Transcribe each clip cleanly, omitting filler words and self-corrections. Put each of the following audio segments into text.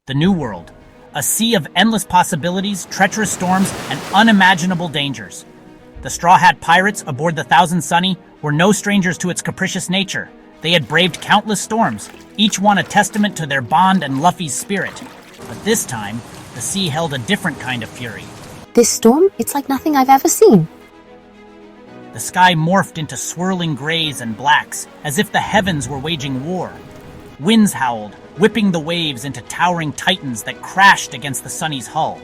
the New World. A sea of endless possibilities, treacherous storms, and unimaginable dangers. The Straw Hat Pirates aboard the Thousand Sunny were no strangers to its capricious nature. They had braved countless storms, each one a testament to their bond and Luffy's spirit. But this time, the sea held a different kind of fury. This storm, it's like nothing I've ever seen. The sky morphed into swirling grays and blacks, as if the heavens were waging war. Winds howled, whipping the waves into towering titans that crashed against the Sunny's hull.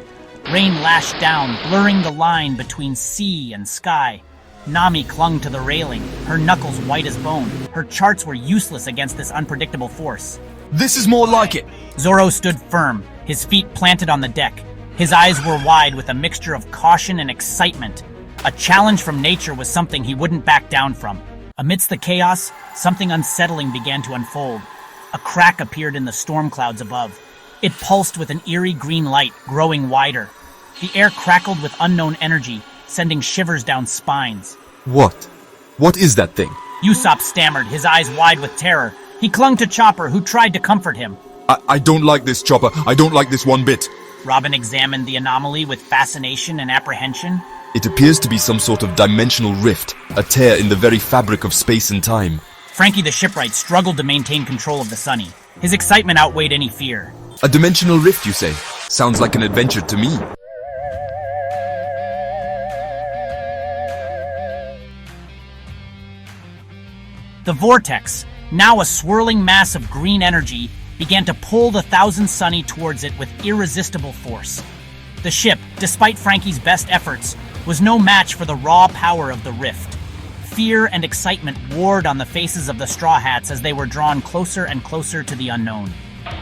Rain lashed down, blurring the line between sea and sky. Nami clung to the railing, her knuckles white as bone. Her charts were useless against this unpredictable force. This is more like it! Zoro stood firm, his feet planted on the deck. His eyes were wide with a mixture of caution and excitement. A challenge from nature was something he wouldn't back down from. Amidst the chaos, something unsettling began to unfold. A crack appeared in the storm clouds above. It pulsed with an eerie green light, growing wider. The air crackled with unknown energy, sending shivers down spines. What? What is that thing? Usopp stammered, his eyes wide with terror. He clung to Chopper, who tried to comfort him. I don't like this, Chopper. I don't like this one bit. Robin examined the anomaly with fascination and apprehension. It appears to be some sort of dimensional rift, a tear in the very fabric of space and time. Frankie the shipwright struggled to maintain control of the Sunny. His excitement outweighed any fear. A dimensional rift, you say? Sounds like an adventure to me. The vortex, now a swirling mass of green energy, began to pull the Thousand Sunny towards it with irresistible force. The ship, despite Frankie's best efforts, was no match for the raw power of the rift. Fear and excitement warred on the faces of the Straw Hats as they were drawn closer and closer to the unknown.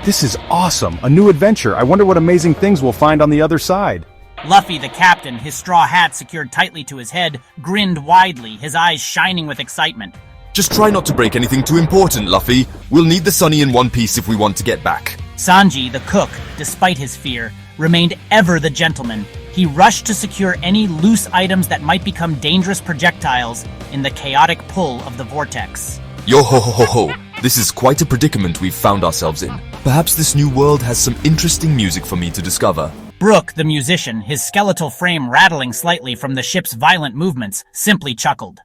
This is awesome! A new adventure! I wonder what amazing things we'll find on the other side. Luffy, the captain, his straw hat secured tightly to his head, grinned widely, his eyes shining with excitement. Just try not to break anything too important, Luffy. We'll need the Sunny in one piece if we want to get back. Sanji, the cook, despite his fear, remained ever the gentleman. He rushed to secure any loose items that might become dangerous projectiles in the chaotic pull of the vortex. Yo ho ho ho ho. This is quite a predicament we've found ourselves in. Perhaps this new world has some interesting music for me to discover. Brooke, the musician, his skeletal frame rattling slightly from the ship's violent movements, simply chuckled.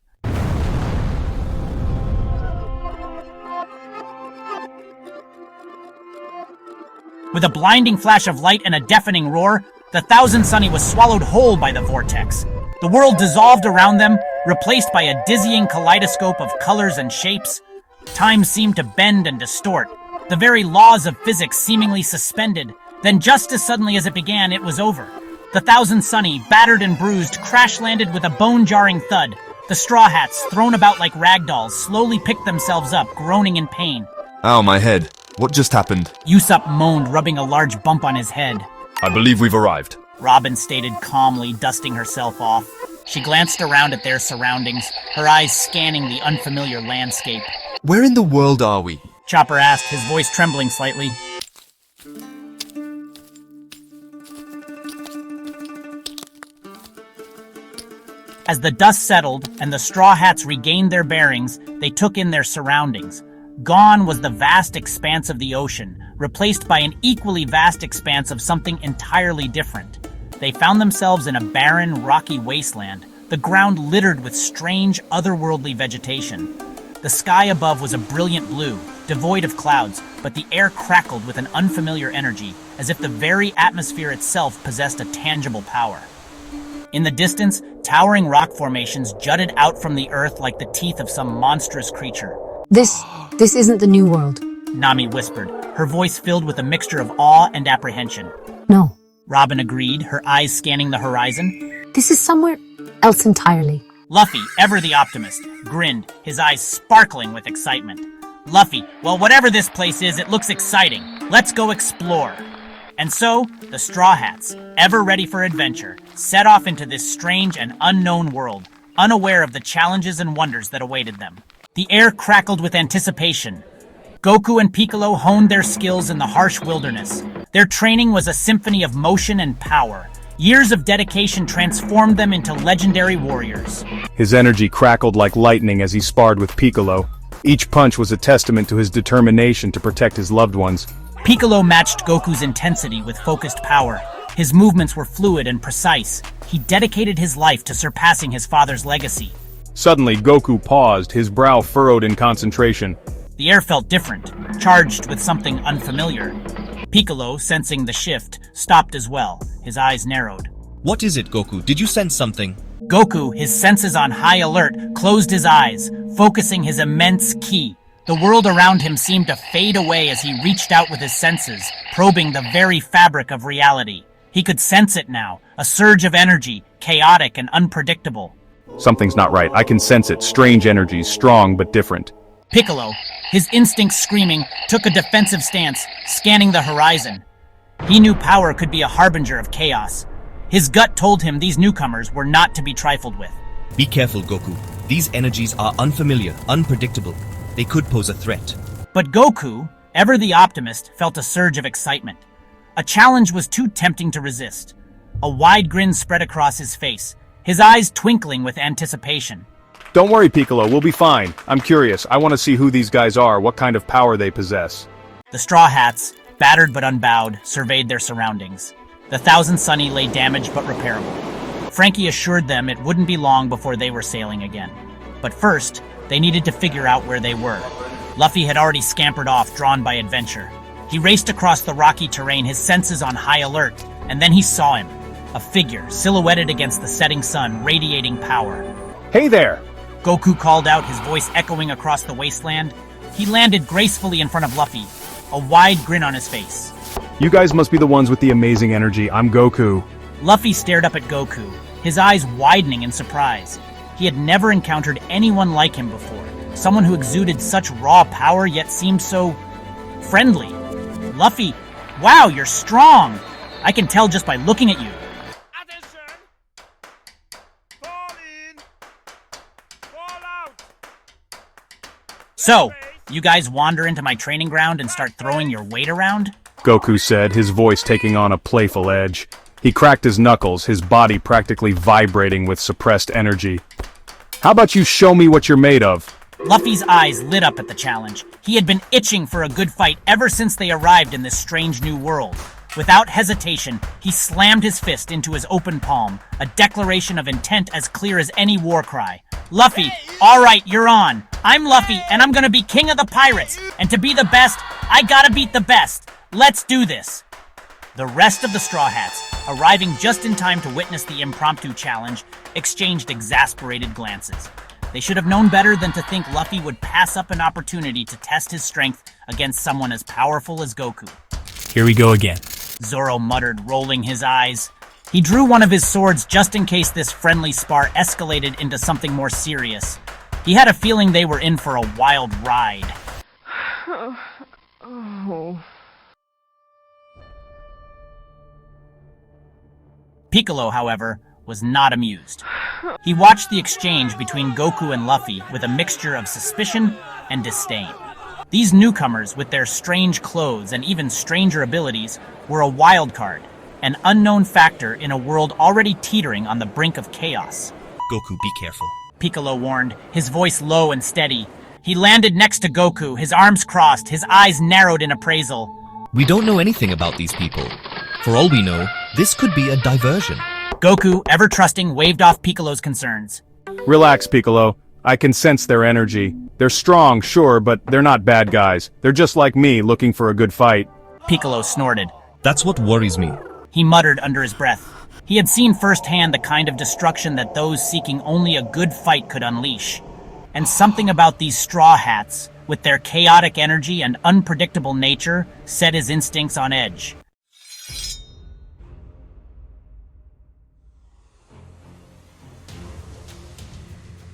With a blinding flash of light and a deafening roar, the Thousand Sunny was swallowed whole by the vortex. The world dissolved around them, replaced by a dizzying kaleidoscope of colors and shapes. Time seemed to bend and distort, the very laws of physics seemingly suspended. Then just as suddenly as it began, it was over. The Thousand Sunny, battered and bruised, crash-landed with a bone-jarring thud. The Straw Hats, thrown about like ragdolls, slowly picked themselves up, groaning in pain. Ow, my head. What just happened? Usopp moaned, rubbing a large bump on his head. I believe we've arrived. Robin stated calmly, dusting herself off. She glanced around at their surroundings, her eyes scanning the unfamiliar landscape. Where in the world are we? Chopper asked, his voice trembling slightly. As the dust settled and the Straw Hats regained their bearings, they took in their surroundings. Gone was the vast expanse of the ocean, replaced by an equally vast expanse of something entirely different. They found themselves in a barren, rocky wasteland, the ground littered with strange, otherworldly vegetation. The sky above was a brilliant blue, devoid of clouds, but the air crackled with an unfamiliar energy, as if the very atmosphere itself possessed a tangible power. In the distance, towering rock formations jutted out from the earth like the teeth of some monstrous creature. This isn't the New World. Nami whispered, her voice filled with a mixture of awe and apprehension. No. Robin agreed, her eyes scanning the horizon. This is somewhere else entirely. Luffy, ever the optimist, grinned, his eyes sparkling with excitement. Luffy, well, whatever this place is, it looks exciting. Let's go explore. And so, the Straw Hats, ever ready for adventure, set off into this strange and unknown world, unaware of the challenges and wonders that awaited them. The air crackled with anticipation. Goku and Piccolo honed their skills in the harsh wilderness. Their training was a symphony of motion and power. Years of dedication transformed them into legendary warriors. His energy crackled like lightning as he sparred with Piccolo. Each punch was a testament to his determination to protect his loved ones. Piccolo matched Goku's intensity with focused power. His movements were fluid and precise. He dedicated his life to surpassing his father's legacy. Suddenly, Goku paused, his brow furrowed in concentration. The air felt different, charged with something unfamiliar. Piccolo, sensing the shift, stopped as well. His eyes narrowed. What is it, Goku? Did you sense something? Goku, his senses on high alert, closed his eyes, focusing his immense ki. The world around him seemed to fade away as he reached out with his senses, probing the very fabric of reality. He could sense it now, a surge of energy, chaotic and unpredictable. Something's not right. I can sense it. Strange energies, strong but different. Piccolo, his instincts screaming, took a defensive stance, scanning the horizon. He knew power could be a harbinger of chaos. His gut told him these newcomers were not to be trifled with. Be careful, Goku. These energies are unfamiliar, unpredictable. They could pose a threat. But Goku, ever the optimist, felt a surge of excitement. A challenge was too tempting to resist. A wide grin spread across his face, his eyes twinkling with anticipation. Don't worry, Piccolo, we'll be fine. I'm curious. I want to see who these guys are, what kind of power they possess. The Straw Hats, battered but unbowed, surveyed their surroundings. The Thousand Sunny lay damaged but repairable. Frankie assured them it wouldn't be long before they were sailing again. But first, they needed to figure out where they were. Luffy had already scampered off, drawn by adventure. He raced across the rocky terrain, his senses on high alert, and then he saw him. A figure, silhouetted against the setting sun, radiating power. Hey there! Goku called out, his voice echoing across the wasteland. He landed gracefully in front of Luffy, a wide grin on his face. You guys must be the ones with the amazing energy. I'm Goku. Luffy stared up at Goku, his eyes widening in surprise. He had never encountered anyone like him before, someone who exuded such raw power yet seemed so friendly. Luffy, wow, you're strong! I can tell just by looking at you. Attention! Fall in! Fall out! So, you guys wander into my training ground and start throwing your weight around? Goku said, his voice taking on a playful edge. He cracked his knuckles, his body practically vibrating with suppressed energy. How about you show me what you're made of? Luffy's eyes lit up at the challenge. He had been itching for a good fight ever since they arrived in this strange new world. Without hesitation, he slammed his fist into his open palm, a declaration of intent as clear as any war cry. Luffy, all right, you're on. I'm Luffy, and I'm gonna be king of the pirates. And to be the best, I gotta beat the best. Let's do this. The rest of the Straw Hats, arriving just in time to witness the impromptu challenge, exchanged exasperated glances. They should have known better than to think Luffy would pass up an opportunity to test his strength against someone as powerful as Goku. Here we go again. Zoro muttered, rolling his eyes. He drew one of his swords just in case this friendly spar escalated into something more serious. He had a feeling they were in for a wild ride. Piccolo, however, was not amused. He watched the exchange between Goku and Luffy with a mixture of suspicion and disdain. These newcomers, with their strange clothes and even stranger abilities, were a wild card, an unknown factor in a world already teetering on the brink of chaos. Goku, be careful. Piccolo warned, his voice low and steady. He landed next to Goku, his arms crossed, his eyes narrowed in appraisal. We don't know anything about these people. For all we know, this could be a diversion. Goku, ever trusting, waved off Piccolo's concerns. Relax, Piccolo. I can sense their energy. They're strong, sure, but they're not bad guys. They're just like me, looking for a good fight. Piccolo snorted. That's what worries me. He muttered under his breath. He had seen firsthand the kind of destruction that those seeking only a good fight could unleash. And something about these Straw Hats, with their chaotic energy and unpredictable nature, set his instincts on edge.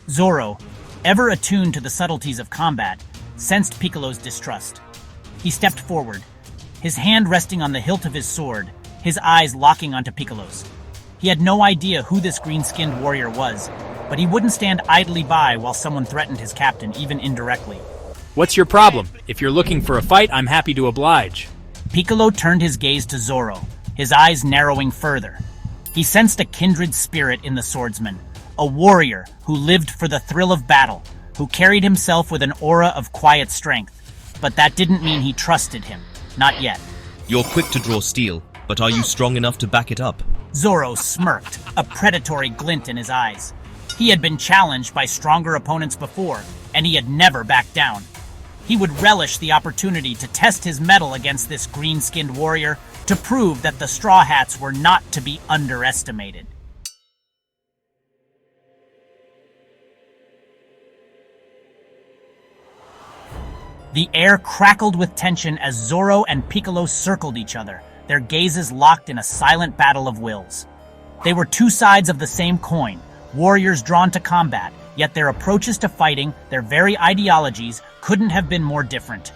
Zoro, ever attuned to the subtleties of combat, sensed Piccolo's distrust. He stepped forward, his hand resting on the hilt of his sword, his eyes locking onto Piccolo's. He had no idea who this green-skinned warrior was, but he wouldn't stand idly by while someone threatened his captain, even indirectly. What's your problem? If you're looking for a fight, I'm happy to oblige. Piccolo turned his gaze to Zoro, his eyes narrowing further. He sensed a kindred spirit in the swordsman, a warrior who lived for the thrill of battle, who carried himself with an aura of quiet strength. But that didn't mean he trusted him. not yet. You're quick to draw steel, but are you strong enough to back it up? Zoro smirked, a predatory glint in his eyes. He had been challenged by stronger opponents before, and he had never backed down. He would relish the opportunity to test his mettle against this green-skinned warrior to prove that the Straw Hats were not to be underestimated. The air crackled with tension as Zoro and Piccolo circled each other, their gazes locked in a silent battle of wills. They were two sides of the same coin, warriors drawn to combat, yet their approaches to fighting, their very ideologies, couldn't have been more different.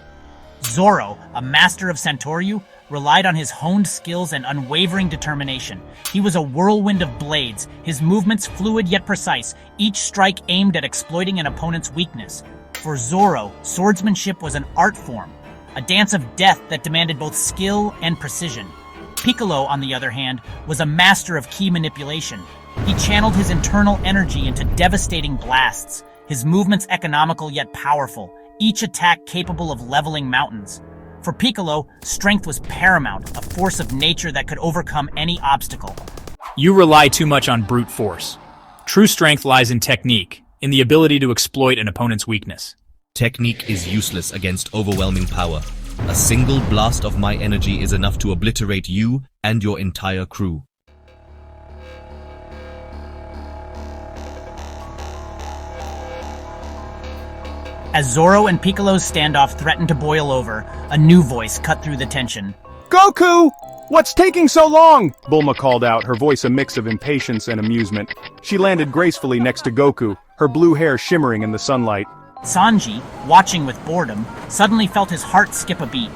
Zoro, a master of Santoryu, relied on his honed skills and unwavering determination. He was a whirlwind of blades, his movements fluid yet precise, each strike aimed at exploiting an opponent's weakness. For Zoro, swordsmanship was an art form, a dance of death that demanded both skill and precision. Piccolo, on the other hand, was a master of ki manipulation. He channeled his internal energy into devastating blasts, his movements economical yet powerful, each attack capable of leveling mountains. For Piccolo, strength was paramount, a force of nature that could overcome any obstacle. You rely too much on brute force. True strength lies in technique, in the ability to exploit an opponent's weakness. Technique is useless against overwhelming power. A single blast of my energy is enough to obliterate you and your entire crew. As Zoro and Piccolo's standoff threatened to boil over, a new voice cut through the tension. Goku! What's taking so long? Bulma called out, her voice a mix of impatience and amusement. She landed gracefully next to Goku, her blue hair shimmering in the sunlight. Sanji, watching with boredom, suddenly felt his heart skip a beat.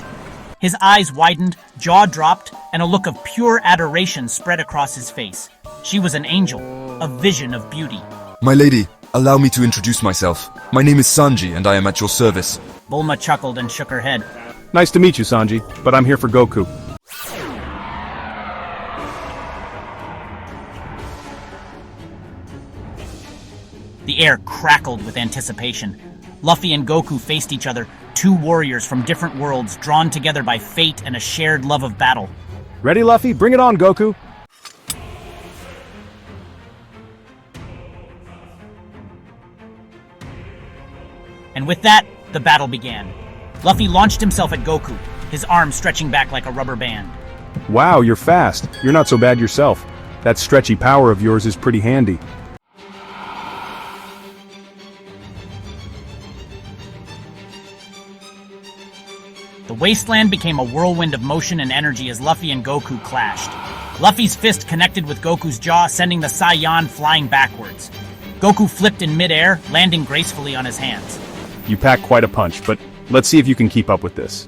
His eyes widened, jaw dropped, and a look of pure adoration spread across his face. She was an angel, a vision of beauty. My lady, allow me to introduce myself. My name is Sanji, and I am at your service. Bulma chuckled and shook her head. Nice to meet you, Sanji, but I'm here for Goku. The air crackled with anticipation. Luffy and Goku faced each other, two warriors from different worlds drawn together by fate and a shared love of battle. Ready, Luffy? Bring it on, Goku! And with that, the battle began. Luffy launched himself at Goku, his arms stretching back like a rubber band. Wow, you're fast. You're not so bad yourself. That stretchy power of yours is pretty handy. The wasteland became a whirlwind of motion and energy as Luffy and Goku clashed. Luffy's fist connected with Goku's jaw, sending the Saiyan flying backwards. Goku flipped in midair, landing gracefully on his hands. You pack quite a punch, but let's see if you can keep up with this.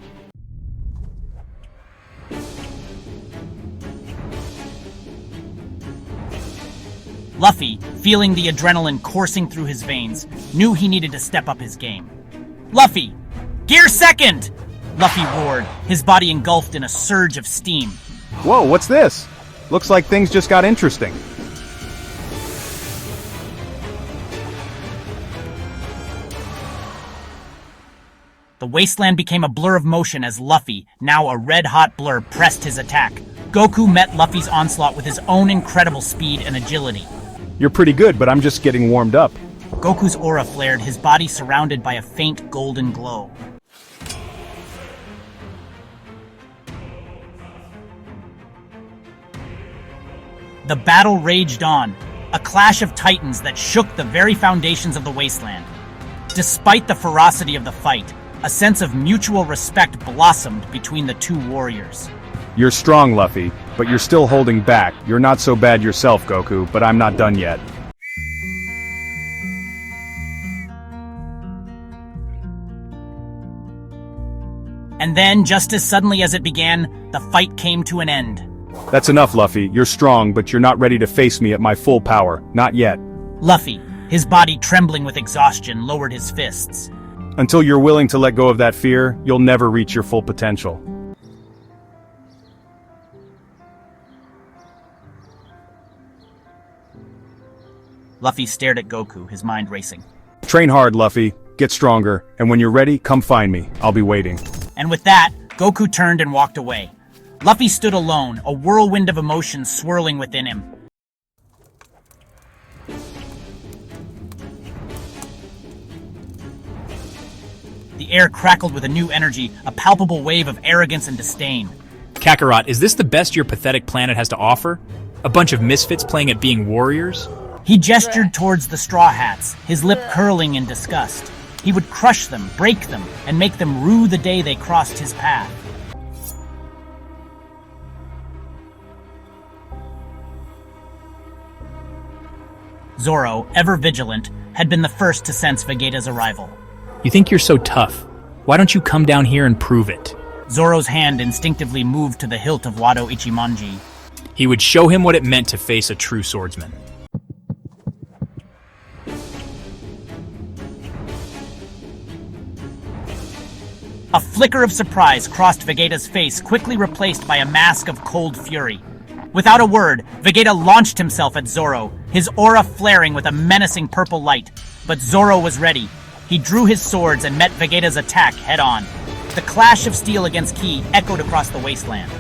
Luffy, feeling the adrenaline coursing through his veins, knew he needed to step up his game. Luffy! Gear second! Luffy roared, his body engulfed in a surge of steam. Whoa, what's this? Looks like things just got interesting. The wasteland became a blur of motion as Luffy, now a red-hot blur, pressed his attack. Goku met Luffy's onslaught with his own incredible speed and agility. You're pretty good, but I'm just getting warmed up. Goku's aura flared, his body surrounded by a faint golden glow. The battle raged on, a clash of titans that shook the very foundations of the wasteland. Despite the ferocity of the fight, a sense of mutual respect blossomed between the two warriors. You're strong, Luffy, but you're still holding back. You're not so bad yourself, Goku, but I'm not done yet. And then, just as suddenly as it began, the fight came to an end. That's enough, Luffy. You're strong, but you're not ready to face me at my full power. Not yet. Luffy, his body trembling with exhaustion, lowered his fists. Until you're willing to let go of that fear, you'll never reach your full potential. Luffy stared at Goku, his mind racing. Train hard, Luffy. Get stronger, and when you're ready, come find me. I'll be waiting. And with that, Goku turned and walked away. Luffy stood alone, a whirlwind of emotions swirling within him. The air crackled with a new energy, a palpable wave of arrogance and disdain. Kakarot, is this the best your pathetic planet has to offer? A bunch of misfits playing at being warriors? He gestured towards the Straw Hats, his lip curling in disgust. He would crush them, break them, and make them rue the day they crossed his path. Zoro, ever vigilant, had been the first to sense Vegeta's arrival. You think you're so tough. Why don't you come down here and prove it? Zoro's hand instinctively moved to the hilt of Wado Ichimonji. He would show him what it meant to face a true swordsman. A flicker of surprise crossed Vegeta's face, quickly replaced by a mask of cold fury. Without a word, Vegeta launched himself at Zoro, his aura flaring with a menacing purple light. But Zoro was ready. He drew his swords and met Vegeta's attack head-on. The clash of steel against ki echoed across the wasteland.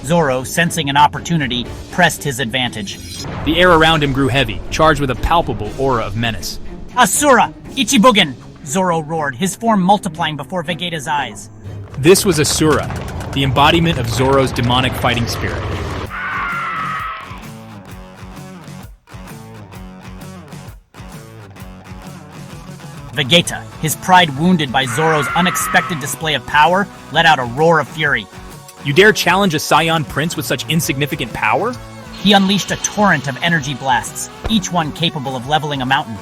Zoro, sensing an opportunity, pressed his advantage. The air around him grew heavy, charged with a palpable aura of menace. Asura! Ichibugen! Zoro roared, his form multiplying before Vegeta's eyes. This was Asura, the embodiment of Zoro's demonic fighting spirit. Vegeta, his pride wounded by Zoro's unexpected display of power, let out a roar of fury. You dare challenge a Saiyan prince with such insignificant power? He unleashed a torrent of energy blasts, each one capable of leveling a mountain.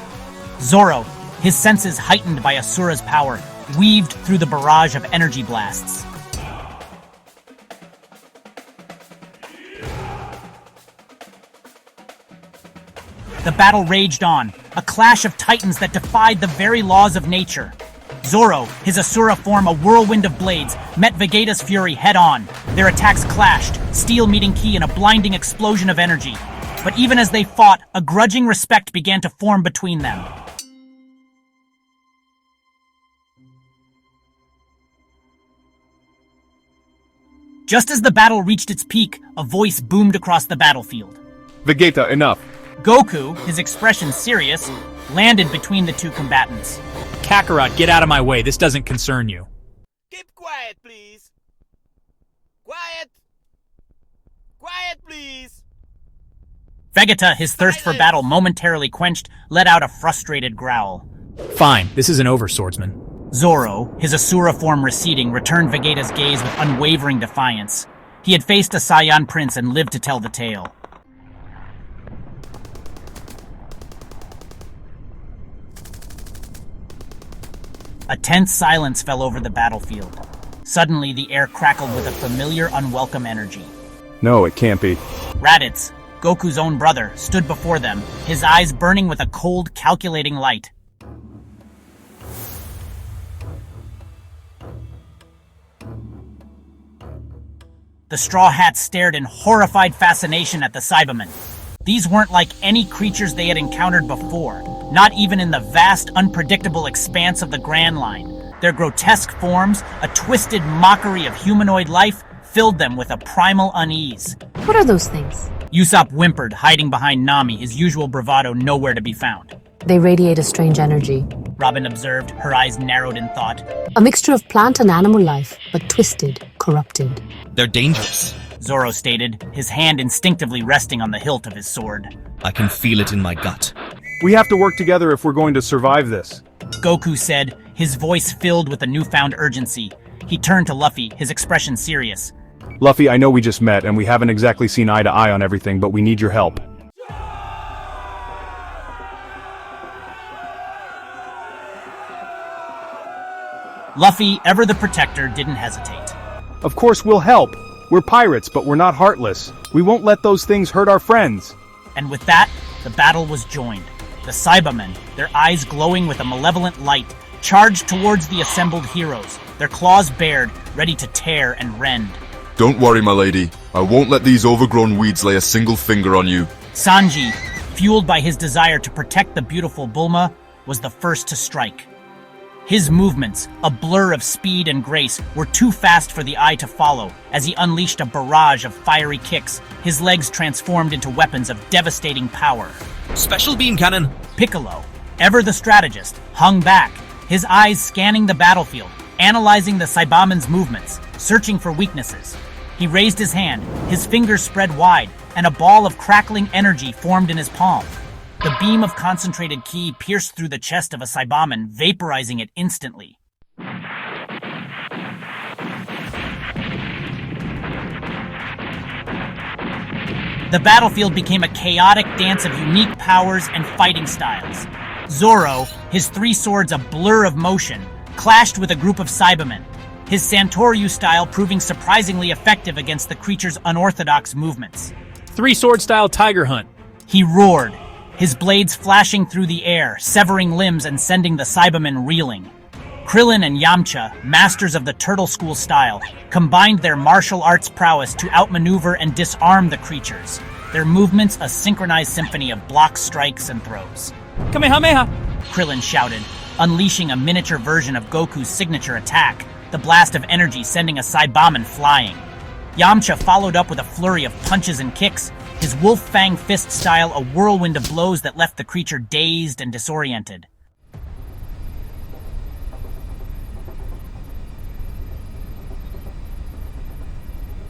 Zoro, his senses heightened by Asura's power, weaved through the barrage of energy blasts. The battle raged on, a clash of titans that defied the very laws of nature. Zoro, his Asura form a whirlwind of blades, met Vegeta's fury head-on. Their attacks clashed, steel meeting ki in a blinding explosion of energy. But even as they fought, a grudging respect began to form between them. Just as the battle reached its peak, a voice boomed across the battlefield. Vegeta, enough. Goku, his expression serious, landed between the two combatants. Kakarot, get out of my way. This doesn't concern you. Keep quiet, please. Quiet. Quiet, please. Vegeta, his thirst for battle momentarily quenched, let out a frustrated growl. Fine, this isn't over, swordsman. Zoro, his Asura form receding, returned Vegeta's gaze with unwavering defiance. He had faced a Saiyan prince and lived to tell the tale. A tense silence fell over the battlefield. Suddenly, the air crackled with a familiar, unwelcome energy. No, it can't be. Raditz, Goku's own brother, stood before them, his eyes burning with a cold, calculating light. The Straw Hats stared in horrified fascination at the Saibamen. These weren't like any creatures they had encountered before, not even in the vast, unpredictable expanse of the Grand Line. Their grotesque forms, a twisted mockery of humanoid life, filled them with a primal unease. What are those things? Usopp whimpered, hiding behind Nami, his usual bravado nowhere to be found. They radiate a strange energy. Robin observed, her eyes narrowed in thought. A mixture of plant and animal life, but twisted, corrupted. They're dangerous. Zoro stated, his hand instinctively resting on the hilt of his sword. I can feel it in my gut. We have to work together if we're going to survive this. Goku said, his voice filled with a newfound urgency. He turned to Luffy, his expression serious. Luffy, I know we just met and we haven't exactly seen eye to eye on everything, but we need your help. Luffy, ever the protector, didn't hesitate. Of course we'll help. We're pirates, but we're not heartless. We won't let those things hurt our friends. And with that, the battle was joined. The Saibamen, their eyes glowing with a malevolent light, charged towards the assembled heroes, their claws bared, ready to tear and rend. Don't worry, my lady. I won't let these overgrown weeds lay a single finger on you. Sanji, fueled by his desire to protect the beautiful Bulma, was the first to strike. His movements, a blur of speed and grace, were too fast for the eye to follow as he unleashed a barrage of fiery kicks, his legs transformed into weapons of devastating power. Special beam cannon! Piccolo, ever the strategist, hung back, his eyes scanning the battlefield, analyzing the Saibamen's movements, searching for weaknesses. He raised his hand, his fingers spread wide, and a ball of crackling energy formed in his palm. The beam of concentrated ki pierced through the chest of a Saibaman, vaporizing it instantly. The battlefield became a chaotic dance of unique powers and fighting styles. Zoro, his three swords a blur of motion, clashed with a group of Saibamen, his Santoryu style proving surprisingly effective against the creature's unorthodox movements. Three-sword style tiger hunt. He roared, his blades flashing through the air, severing limbs and sending the Saibamen reeling. Krillin and Yamcha, masters of the turtle school style, combined their martial arts prowess to outmaneuver and disarm the creatures, their movements a synchronized symphony of blocks, strikes, and throws. Kamehameha! Krillin shouted, unleashing a miniature version of Goku's signature attack, the blast of energy sending a Saibaman flying. Yamcha followed up with a flurry of punches and kicks, his wolf fang fist style a whirlwind of blows that left the creature dazed and disoriented.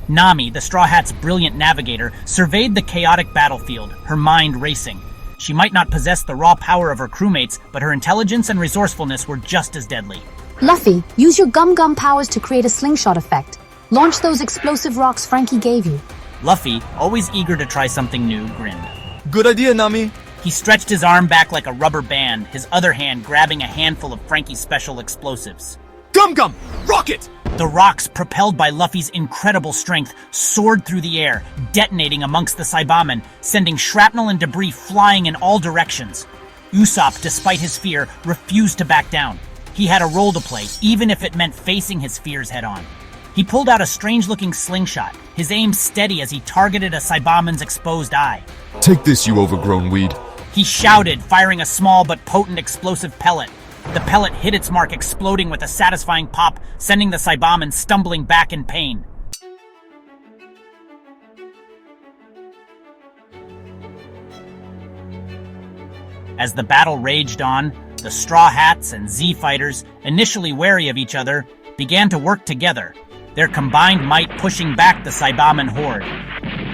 Nami, the Straw Hat's brilliant navigator, surveyed the chaotic battlefield, her mind racing. She might not possess the raw power of her crewmates, but her intelligence and resourcefulness were just as deadly. Luffy, use your gum powers to create a slingshot effect. Launch those explosive rocks Frankie gave you. Luffy, always eager to try something new, grinned. Good idea, Nami. He stretched his arm back like a rubber band, his other hand grabbing a handful of Frankie's special explosives. Gum! Rocket! The rocks, propelled by Luffy's incredible strength, soared through the air, detonating amongst the Saibamen, sending shrapnel and debris flying in all directions. Usopp, despite his fear, refused to back down. He had a role to play, even if it meant facing his fears head-on. He pulled out a strange-looking slingshot, his aim steady as he targeted a Saibamen's exposed eye. Take this, you overgrown weed. He shouted, firing a small but potent explosive pellet. The pellet hit its mark, exploding with a satisfying pop, sending the Saibamen stumbling back in pain. As the battle raged on, the Straw Hats and Z-Fighters, initially wary of each other, began to work together, their combined might pushing back the Saibaman horde.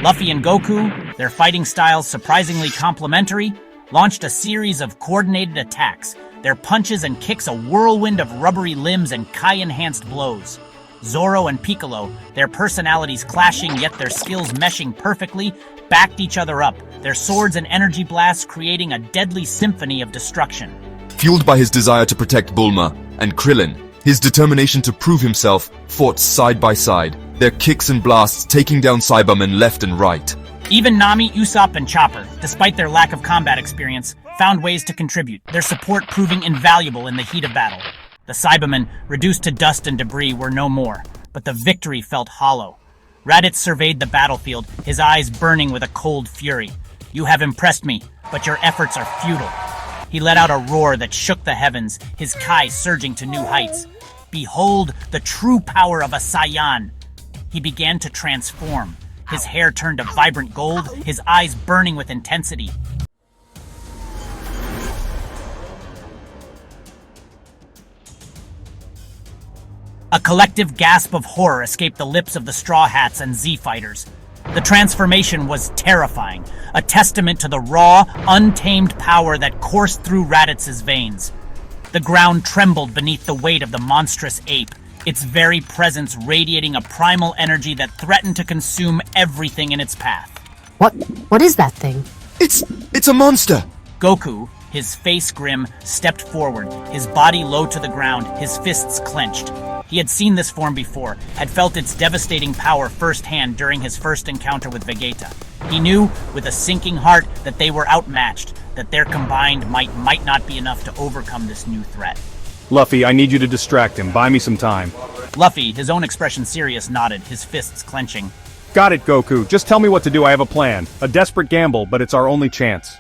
Luffy and Goku, their fighting styles surprisingly complementary, launched a series of coordinated attacks, their punches and kicks a whirlwind of rubbery limbs and Kai-enhanced blows. Zoro and Piccolo, their personalities clashing yet their skills meshing perfectly, backed each other up, their swords and energy blasts creating a deadly symphony of destruction. Fueled by his desire to protect Bulma, and Krillin, his determination to prove himself, fought side by side, their kicks and blasts taking down Saibamen left and right. Even Nami, Usopp, and Chopper, despite their lack of combat experience, found ways to contribute, their support proving invaluable in the heat of battle. The Saibamen, reduced to dust and debris, were no more, but the victory felt hollow. Raditz surveyed the battlefield, his eyes burning with a cold fury. "You have impressed me, but your efforts are futile." He let out a roar that shook the heavens, his Kai surging to new heights. "Behold the true power of a Saiyan!" He began to transform. His hair turned to vibrant gold, his eyes burning with intensity. A collective gasp of horror escaped the lips of the Straw Hats and Z-Fighters. The transformation was terrifying, a testament to the raw, untamed power that coursed through Raditz's veins. The ground trembled beneath the weight of the monstrous ape, its very presence radiating a primal energy that threatened to consume everything in its path. What is that thing? It's a monster! Goku, his face grim, stepped forward, his body low to the ground, his fists clenched. He had seen this form before, had felt its devastating power firsthand during his first encounter with Vegeta. He knew, with a sinking heart, that they were outmatched, that their combined might not be enough to overcome this new threat. Luffy, I need you to distract him. Buy me some time. Luffy, his own expression serious, nodded, his fists clenching. Got it, Goku. Just tell me what to do. I have a plan. A desperate gamble, but it's our only chance.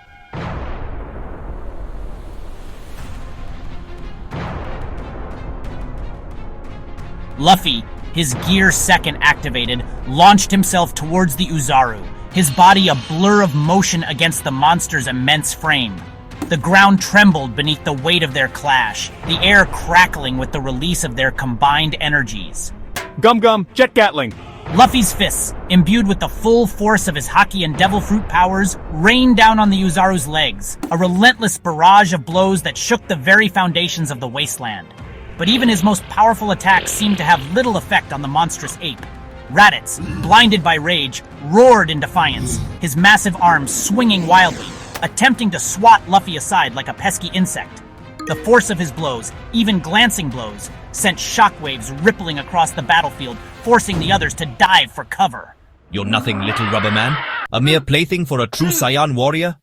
Luffy, his Gear Second activated, launched himself towards the Uzaru, his body a blur of motion against the monster's immense frame. The ground trembled beneath the weight of their clash, the air crackling with the release of their combined energies. Gum Gum, Jet Gatling! Luffy's fists, imbued with the full force of his Haki and Devil Fruit powers, rained down on the Uzaru's legs, a relentless barrage of blows that shook the very foundations of the wasteland. But even his most powerful attacks seemed to have little effect on the monstrous ape. Raditz, blinded by rage, roared in defiance, his massive arms swinging wildly, attempting to swat Luffy aside like a pesky insect. The force of his blows, even glancing blows, sent shockwaves rippling across the battlefield, forcing the others to dive for cover. You're nothing, little rubber man. A mere plaything for a true Saiyan warrior?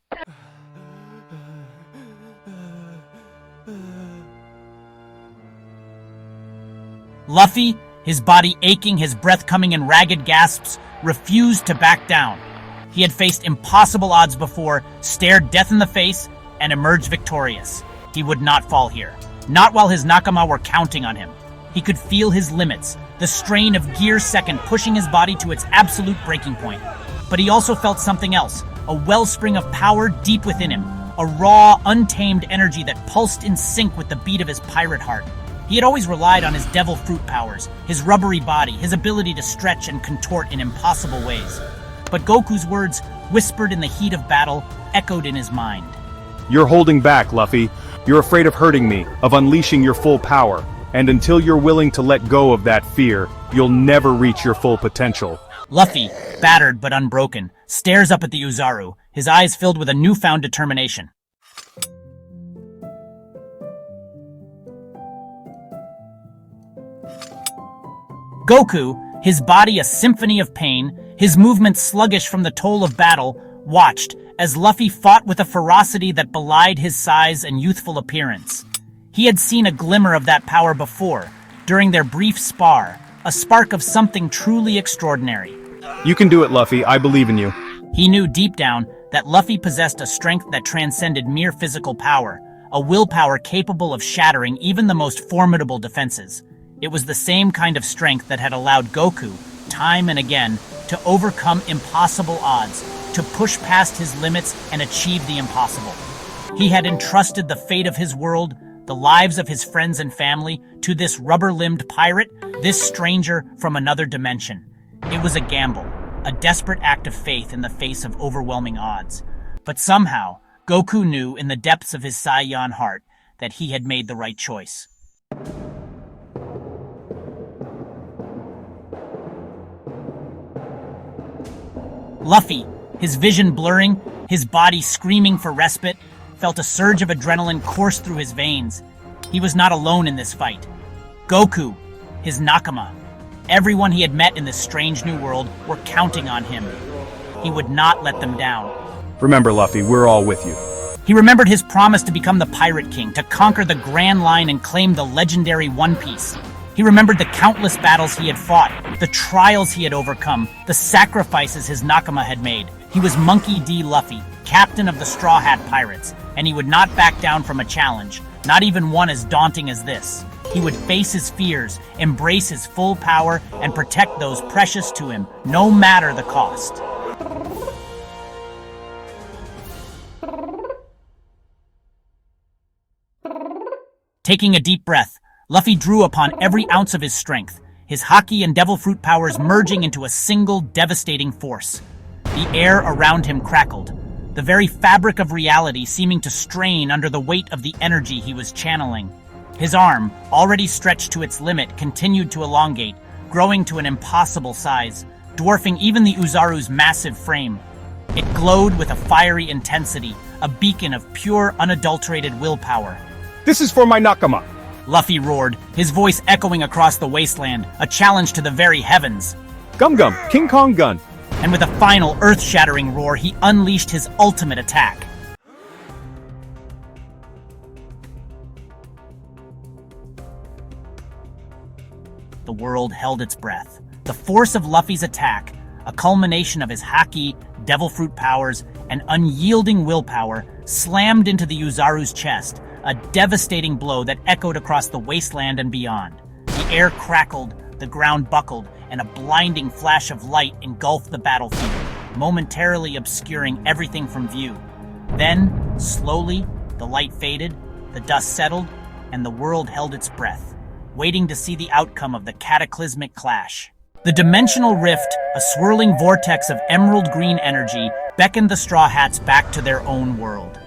Luffy, his body aching, his breath coming in ragged gasps, refused to back down. He had faced impossible odds before, stared death in the face, and emerged victorious. He would not fall here. Not while his Nakama were counting on him. He could feel his limits, the strain of Gear Second pushing his body to its absolute breaking point. But he also felt something else, a wellspring of power deep within him, a raw, untamed energy that pulsed in sync with the beat of his pirate heart. He had always relied on his Devil Fruit powers, his rubbery body, his ability to stretch and contort in impossible ways. But Goku's words, whispered in the heat of battle, echoed in his mind. You're holding back, Luffy. You're afraid of hurting me, of unleashing your full power. And until you're willing to let go of that fear, you'll never reach your full potential. Luffy, battered but unbroken, stares up at the Uzaru, his eyes filled with a newfound determination. Goku, his body a symphony of pain, his movements sluggish from the toll of battle, watched as Luffy fought with a ferocity that belied his size and youthful appearance. He had seen a glimmer of that power before, during their brief spar, a spark of something truly extraordinary. You can do it, Luffy. I believe in you. He knew deep down that Luffy possessed a strength that transcended mere physical power, a willpower capable of shattering even the most formidable defenses. It was the same kind of strength that had allowed Goku, time and again, to overcome impossible odds, to push past his limits and achieve the impossible. He had entrusted the fate of his world, the lives of his friends and family, to this rubber-limbed pirate, this stranger from another dimension. It was a gamble, a desperate act of faith in the face of overwhelming odds. But somehow, Goku knew in the depths of his Saiyan heart that he had made the right choice. Luffy, his vision blurring, his body screaming for respite, felt a surge of adrenaline course through his veins. He was not alone in this fight. Goku, his Nakama, everyone he had met in this strange new world were counting on him. He would not let them down. Remember, Luffy, we're all with you. He remembered his promise to become the Pirate King, to conquer the Grand Line and claim the legendary One Piece. He remembered the countless battles he had fought, the trials he had overcome, the sacrifices his Nakama had made. He was Monkey D. Luffy, captain of the Straw Hat Pirates, and he would not back down from a challenge, not even one as daunting as this. He would face his fears, embrace his full power, and protect those precious to him, no matter the cost. Taking a deep breath, Luffy drew upon every ounce of his strength, his Haki and Devil Fruit powers merging into a single devastating force. The air around him crackled, the very fabric of reality seeming to strain under the weight of the energy he was channeling. His arm, already stretched to its limit, continued to elongate, growing to an impossible size, dwarfing even the Uzaru's massive frame. It glowed with a fiery intensity, a beacon of pure, unadulterated willpower. This is for my Nakama! Luffy roared, his voice echoing across the wasteland, a challenge to the very heavens. Gum Gum, King Kong Gun! And with a final earth-shattering roar, he unleashed his ultimate attack. The world held its breath. The force of Luffy's attack, a culmination of his Haki, Devil Fruit powers, and unyielding willpower, slammed into the Uzaru's chest, a devastating blow that echoed across the wasteland and beyond. The air crackled, the ground buckled, and a blinding flash of light engulfed the battlefield, momentarily obscuring everything from view. Then, slowly, the light faded, the dust settled, and the world held its breath, waiting to see the outcome of the cataclysmic clash. The dimensional rift, a swirling vortex of emerald green energy, beckoned the Straw Hats back to their own world.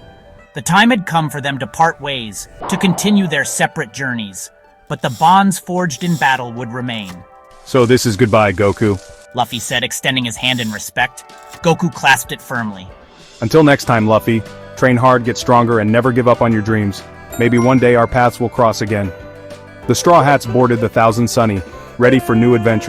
The time had come for them to part ways, to continue their separate journeys, but the bonds forged in battle would remain. So this is goodbye, Goku. Luffy said, extending his hand in respect. Goku clasped it firmly. Until next time, Luffy. Train hard, get stronger, and never give up on your dreams. Maybe one day our paths will cross again. The Straw Hats boarded the Thousand Sunny, ready for new adventures.